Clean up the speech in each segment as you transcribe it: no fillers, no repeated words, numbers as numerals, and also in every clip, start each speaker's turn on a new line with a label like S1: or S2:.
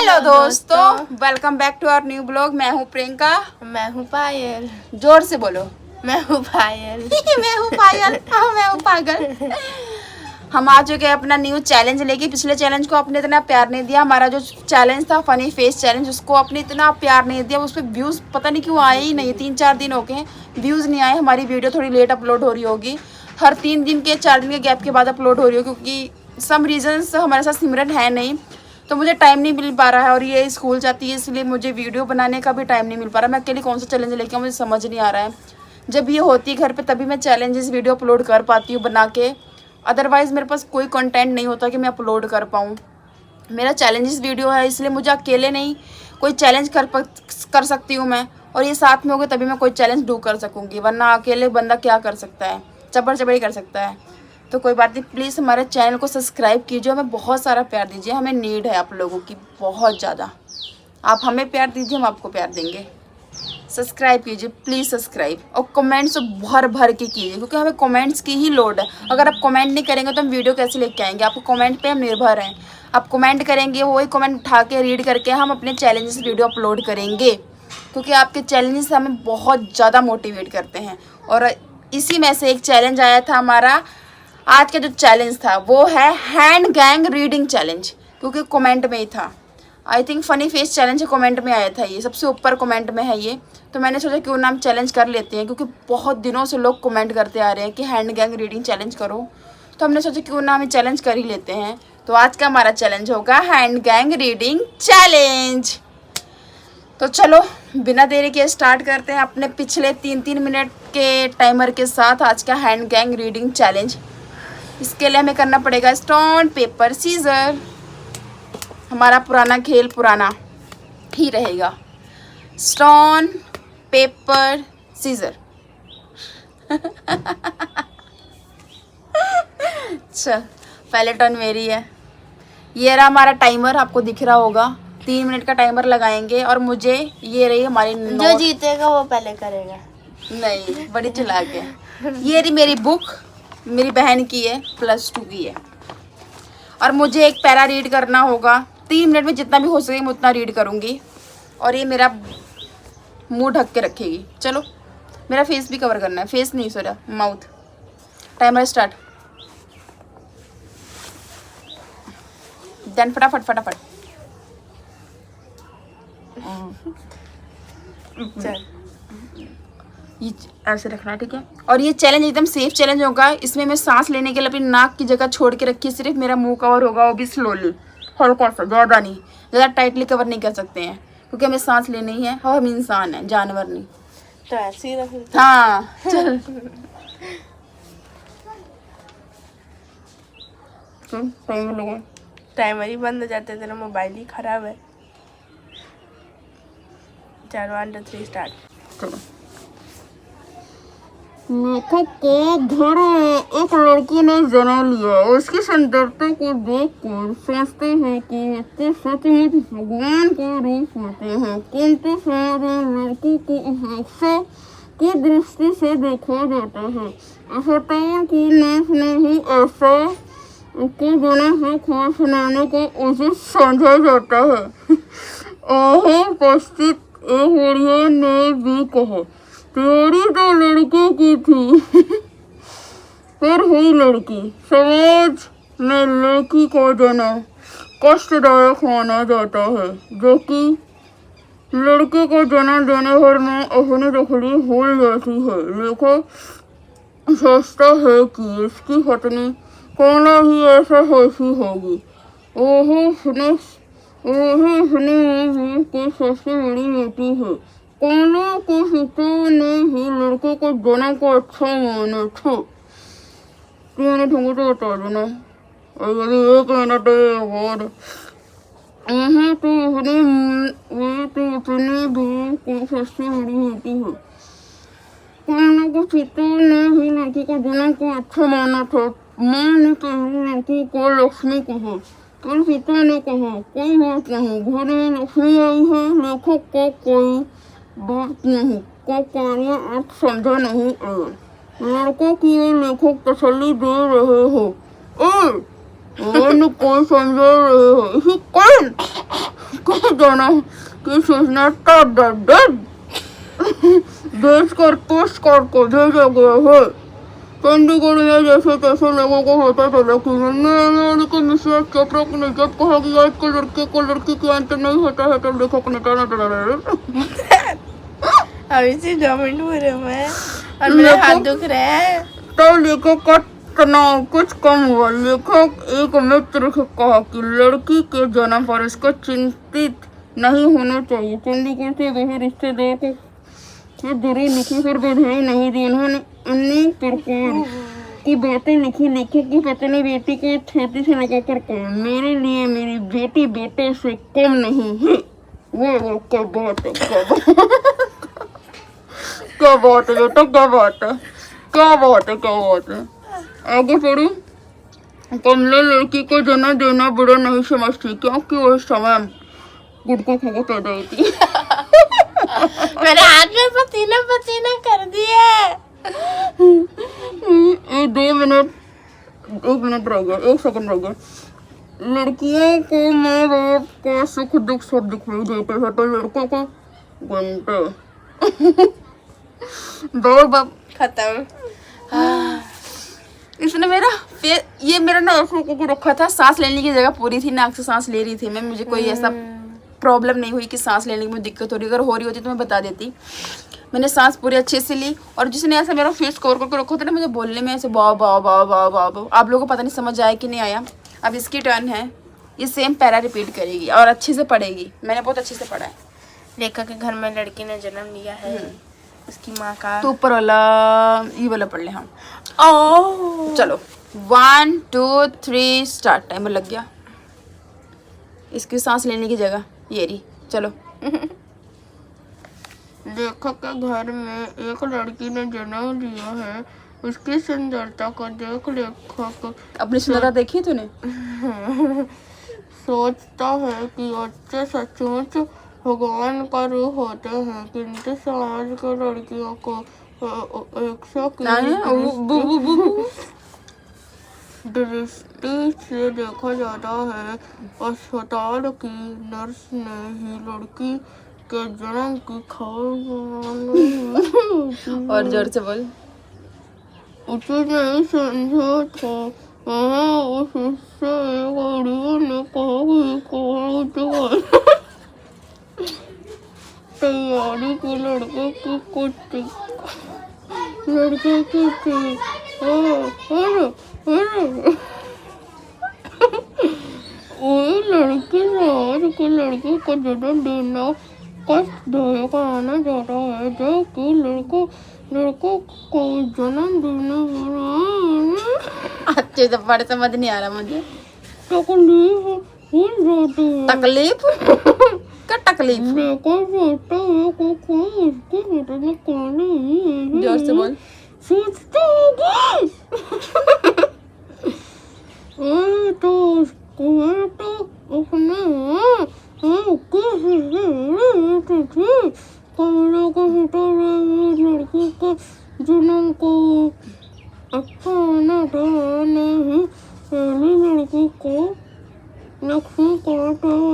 S1: Hello दोस्तों, welcome back to our new blog. मैं हूँ प्रियंका।
S2: मैं हूँ पायल।
S1: जोर से बोलो।
S2: मैं हूँ पायल।
S1: मैं हूँ पायल। हाँ, मैं हूँ पागल। हम आ चुके हैं अपना न्यू चैलेंज लेके। पिछले चैलेंज को आपने इतना प्यार नहीं दिया। हमारा जो चैलेंज था फनी फेस चैलेंज, उसको आपने इतना प्यार नहीं दिया। उस पर व्यूज़ पता नहीं क्यों आए ही नहीं। 3-4 दिन हो गए व्यूज़ नहीं आए। हमारी वीडियो थोड़ी लेट अपलोड हो रही होगी। हर 3 दिन के 4 दिन के गैप के बाद अपलोड हो रही हो, क्योंकि सम रीजंस हमारे साथ सिमरन है नहीं, तो मुझे टाइम नहीं मिल पा रहा है। और ये स्कूल जाती है, इसलिए मुझे वीडियो बनाने का भी टाइम नहीं मिल पा रहा। मैं अकेले कौन सा चैलेंज लेके आऊँ, मुझे समझ नहीं आ रहा है। जब ये होती है घर पे तभी मैं चैलेंजेस वीडियो अपलोड कर पाती हूँ बना के। अदरवाइज़ मेरे पास कोई कंटेंट नहीं होता कि मैं अपलोड कर पाऊँ। मेरा चैलेंजेस वीडियो है, इसलिए मुझे अकेले नहीं कोई चैलेंज कर सकती हूँ मैं। और ये साथ में होगा तभी मैं कोई चैलेंज डू कर सकूँगी, वरना अकेले बंदा क्या कर सकता है, चपड़ चपड़ी कर सकता है। तो कोई बात नहीं, प्लीज़ हमारे चैनल को सब्सक्राइब कीजिए, हमें बहुत सारा प्यार दीजिए। हमें नीड है आप लोगों की बहुत ज़्यादा। आप हमें प्यार दीजिए, हम आपको प्यार देंगे। सब्सक्राइब कीजिए प्लीज़, सब्सक्राइब। और कमेंट्स भर भर के कीजिए, क्योंकि हमें कमेंट्स की ही लोड है। अगर आप कमेंट नहीं करेंगे तो हम वीडियो कैसे लेके आएंगे। आपको कमेंट पे हम निर्भर हैं। आप कमेंट करेंगे, वही कमेंट उठा के रीड करके हम अपने चैलेंजेस वीडियो अपलोड करेंगे, क्योंकि आपके चैलेंजेस हमें बहुत ज़्यादा मोटिवेट करते हैं। और इसी में से एक चैलेंज आया था हमारा। आज का जो चैलेंज था वो है हैंड गैंग रीडिंग चैलेंज, क्योंकि कमेंट में ही था। I think funny face challenge comment में आया था, ये सबसे ऊपर कमेंट में है ये। तो मैंने सोचा क्यों ना हम चैलेंज कर लेते हैं, क्योंकि बहुत दिनों से लोग कमेंट करते आ रहे हैं कि हैंड गैंग रीडिंग चैलेंज करो। तो हमने सोचा क्यों ना हम चैलेंज कर ही लेते हैं। तो आज का हमारा चैलेंज होगा हैंड गैंग रीडिंग चैलेंज। तो चलो बिना देरी के स्टार्ट करते हैं अपने पिछले 3-3 मिनट के टाइमर के साथ आज का हैंड गैंग रीडिंग चैलेंज। इसके लिए हमें करना पड़ेगा स्टोन पेपर सीजर। हमारा पुराना खेल पुराना ही रहेगा, स्टोन पेपर सीजर। अच्छा, पहले टर्न मेरी है। ये रहा हमारा टाइमर, आपको दिख रहा होगा। 3 मिनट का टाइमर लगाएंगे और मुझे ये रही हमारी
S2: जो जीतेगा वो पहले करेगा।
S1: नहीं, बड़ी चालाक है। ये रही मेरी बुक, मेरी बहन की है, +2 की है। और मुझे एक पैरा रीड करना होगा। 3 मिनट में जितना भी हो सके मैं उतना रीड करूँगी। और ये मेरा मुंह ढक के रखेगी। चलो, मेरा फेस भी कवर करना है। फेस नहीं, sorry, mouth. Timer start. Then फटाफट फटाफट।
S2: चल,
S1: ये ऐसे रखना है, ठीक है। और ये चैलेंज एकदम सेफ चैलेंज होगा। इसमें मैं सांस लेने के लिए अपनी नाक की जगह छोड़ के रखी है, सिर्फ मेरा मुंह कवर होगा, वो भी स्लोली, हल्का सा, ज़्यादा नहीं। ज़्यादा टाइटली कवर नहीं कर सकते हैं, क्योंकि हमें सांस लेनी है और हम इंसान हैं, जानवर नहीं।
S2: तो ऐसे ही रख।
S1: हाँ चल।
S2: टाइमर ही बंद हो जाते, तेरा मोबाइल ही खराब है। चल 1 2 3 स्टार्ट।
S1: चलो। लेखक को घर में एक लड़की ने जन्म लिया। उसकी सुंदरता को देखकर सोचते हैं कि वो सचमुच भगवान का रूप होते हैं, किंतु सारे लड़की को हादसे की दृष्टि से देखा जाता है। शैतान की नाश ने ही ऐसा को बना है खास बनाने को उसे समझा जाता है। ओह उपस्थित एक बढ़िया ने भी कहा, तेरी तो लड़की की थी पर हुई लड़की। समाज में लड़की को जन्म कष्टदायक माना जाता है, जो कि लड़के को जन्म देने भर में अपनी रखड़ी भूल जाती है। लेखक सोचता है कि इसकी पत्नी कौन ही ऐसा होती होगी। उसने भी कोई सबसे बड़ी बेटी है। कौनों के पिता ने ही लड़के को जन्म को अच्छा माना था। 3 मिनट होंगे तो बता देना। और यदि 1 मिनट और तो अपनी भी कोई सबसे बड़ी बेटी है। कौनों के पिता ने ही लड़की को जन्म को अच्छा माना था। माँ ने पहली लड़की को लक्ष्मी कहा, पर पिता ने कहा कोई बात नहीं, घर में लक्ष्मी आई है। लेखक को कोई बात नहीं का कार्य आप समझा नहीं आया। लड़कों की ओर लेखक तसल्ली दे रहे हो और कोई समझा रहे हो। इसे कौन जाना कि सोचना था भेज कर पोस्ट करके भेजा गया है। चंडीगढ़ में जैसे तैसे लोगों को होता था, लेकिन मिसेस चोपड़ा ने जब कहा कि आज को लड़के को लड़की के अंतर नहीं होता है तब लेखक ने
S2: अभी से 2 मिनट हुए मैं और मेरे हाथ दुख रहे हैं।
S1: तो लेखक का तनाव कुछ कम हुआ। लेखक एक मित्र से कहा कि लड़की के जन्म पर उसको चिंतित नहीं होना चाहिए। चंडीगढ़ से वही रिश्तेदार को ये दूरी लिखी फिर बधाई नहीं दी। उन्होंने अन्य प्रकार की बातें लिखी। लेखक की पत्नी बेटी को छाती से लगाकर कहा, मेरे लिए मेरी बेटी बेटे से कम नहीं है। वो क्या बात है, क्या बात है बेटा, क्या बात है, क्या बात है, क्या बात है। आगे पढ़ू। कमला लड़की को जन्म देना बुरा नहीं समझती क्योंकि वो समय गुटका खा पैदा हुई थी।
S2: मेरे हाथ में पसीना पसीना कर दिया।
S1: 2 मिनट 1 मिनट रह गया, 1 सेकंड रह गया। लड़कियों को माँ बाप का सुख दुख सब दिखाई देते हैं तो लड़कों को घंटे दो बाप
S2: खत्म।
S1: इसने मेरा ये मेरा ना ऐसे को रखा था। सांस लेने की जगह पूरी थी, नाक से सांस ले रही थी मैं। मुझे कोई ऐसा प्रॉब्लम नहीं हुई कि सांस लेने की मुझे दिक्कत हो रही। अगर हो रही होती तो मैं बता देती। मैंने सांस पूरी अच्छे से ली। और जिसने ऐसा मेरा फेस कवर करके रखा था ना, मुझे बोलने में ऐसे बाव बाव बाव बाव बाव। आप लोगों को पता नहीं समझ आया कि नहीं आया। अब इसकी टर्न है, ये सेम पैरा रिपीट करेगी और अच्छे से पढ़ेगी। मैंने बहुत अच्छे से पढ़ा है।
S2: लेखक के घर में लड़की ने जन्म लिया है। उसकी माँ का
S1: तो ऊपर वाला ये वाला पढ़ ले हम। चलो 1 2 3 स्टार्ट। टाइमर लग गया। इसकी सांस लेने की जगह ये रही। चलो। लेखक के घर में एक लड़की ने जन्म लिया है। उसकी सुंदरता को देख लेखक अपनी सुंदरता देखी तूने? सोचता है कि अच्छे सचमुच भगवान का रूप होते हैं, किंतु समाज के लड़कियों को दृष्टि से देखा जाता है। अस्पताल की नर्स ने ही लड़की के जन्म की खबर और जोर से बोल। उसे नहीं समझा था। उससे एक औरत ने कहा कि कौन तैयारी की लड़के की कुछ लड़के की थी। वही लड़की समाज की लड़की को जन्म देना कष्टदायक माना जाता है, जबकि लड़कों को जन्म देने अच्छे से पढ़ समझ नहीं आ रहा मुझे। तकलीफ हो जाती है। तकलीफ क्या तकलीफ? जोर से बोल। सोचता होगी तो अपने लड़की के जन्म को अच्छा आना नहीं। पहली लड़की को लक्ष्मी को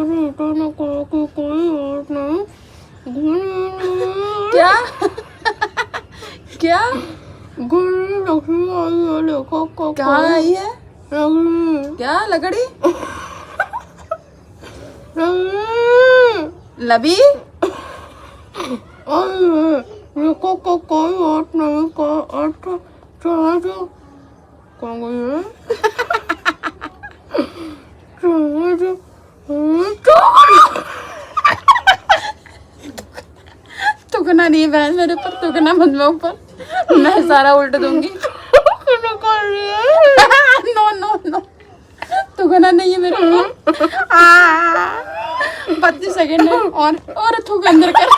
S1: ने कहा कि कोई बात नहीं। क्या क्या लक्ष्मी आई है। लेखक को कहाँ आई है? क्या लकड़ी लबी आई है। लेखक को कोई बात नहीं का अर्थ समझ कौन गई है? तुकना नहीं बहन मेरे पर, तुकना मत मेरे ऊपर, मैं सारा उल्ट दूंगी। नो नो नो, तुकना नहीं है मेरे ऊपर। 25 सेकेंड है और थूक अंदर कर,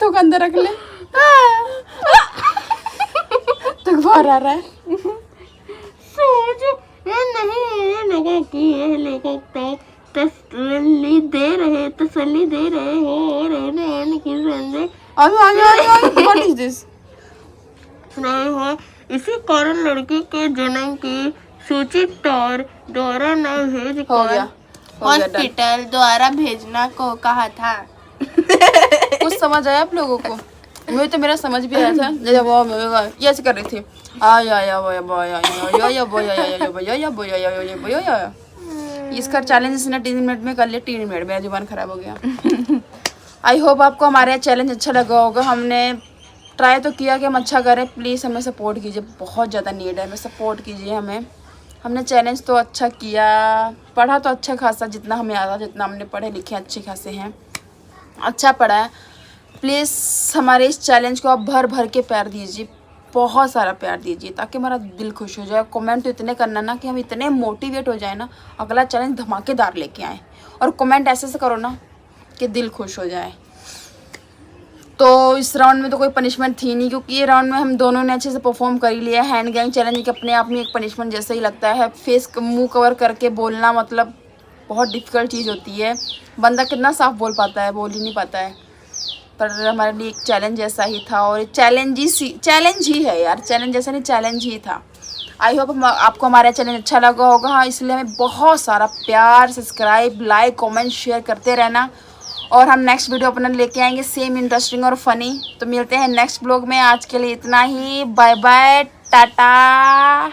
S1: थूक अंदर रख ले। तुक बाहर आ रहा है। सोच नहीं लगा कि यह लेखक तसल्ली दे रहे हो और उन्हें की संदेश व्हाट इज दिस नहीं है। इसी कारण लड़की के जन्म की सूचित तार द्वारा न भेज हो गया। हो गया done।
S2: हॉस्पिटल द्वारा भेजना को कहा था।
S1: कुछ समझ आया आप लोगों को? मुझे तो मेरा समझ भी आया था जब वो ये ऐसे कर रही थी इसका चैलेंज इसने 3 मिनट में कर लिया। 3 मिनट मेरा जुबान खराब हो गया। आई होप आपको हमारा चैलेंज अच्छा लगा होगा। हमने ट्राई तो किया कि हम अच्छा करें। प्लीज़ हमें सपोर्ट कीजिए, बहुत ज़्यादा नीड है, हमें सपोर्ट कीजिए। हमने चैलेंज तो अच्छा किया, पढ़ा तो अच्छा खासा, जितना हमें आता, जितना हमने पढ़े लिखे अच्छे खासे हैं, अच्छा पढ़ा है। प्लीज़ हमारे इस चैलेंज को आप भर भर के प्यार दीजिए, बहुत सारा प्यार दीजिए, ताकि हमारा दिल खुश हो जाए। कमेंट तो इतने करना ना कि हम इतने मोटिवेट हो जाए ना, अगला चैलेंज धमाकेदार लेके आए। और कमेंट ऐसे से करो ना कि दिल खुश हो जाए। तो इस राउंड में तो कोई पनिशमेंट थी नहीं, क्योंकि ये राउंड में हम दोनों ने अच्छे से परफॉर्म कर ही लिया। हैंड गैंग चैलेंज एक अपने आप में एक पनिशमेंट जैसा ही लगता है। फेस मुंह कवर करके बोलना मतलब बहुत डिफ़िकल्ट चीज़ होती है। बंदा कितना साफ बोल पाता है, बोल ही नहीं पाता है। पर हमारे लिए एक चैलेंज जैसा ही था, और चैलेंज ही है यार, चैलेंज जैसा नहीं, चैलेंज ही था। आई होप आपको हमारा चैलेंज अच्छा लगा होगा। हाँ, इसलिए हमें बहुत सारा प्यार, सब्सक्राइब, लाइक, कमेंट, शेयर करते रहना। और हम नेक्स्ट वीडियो अपना लेके आएंगे सेम इंटरेस्टिंग और फनी। तो मिलते हैं नेक्स्ट ब्लॉग में। आज के लिए इतना ही। Bye bye, Tata.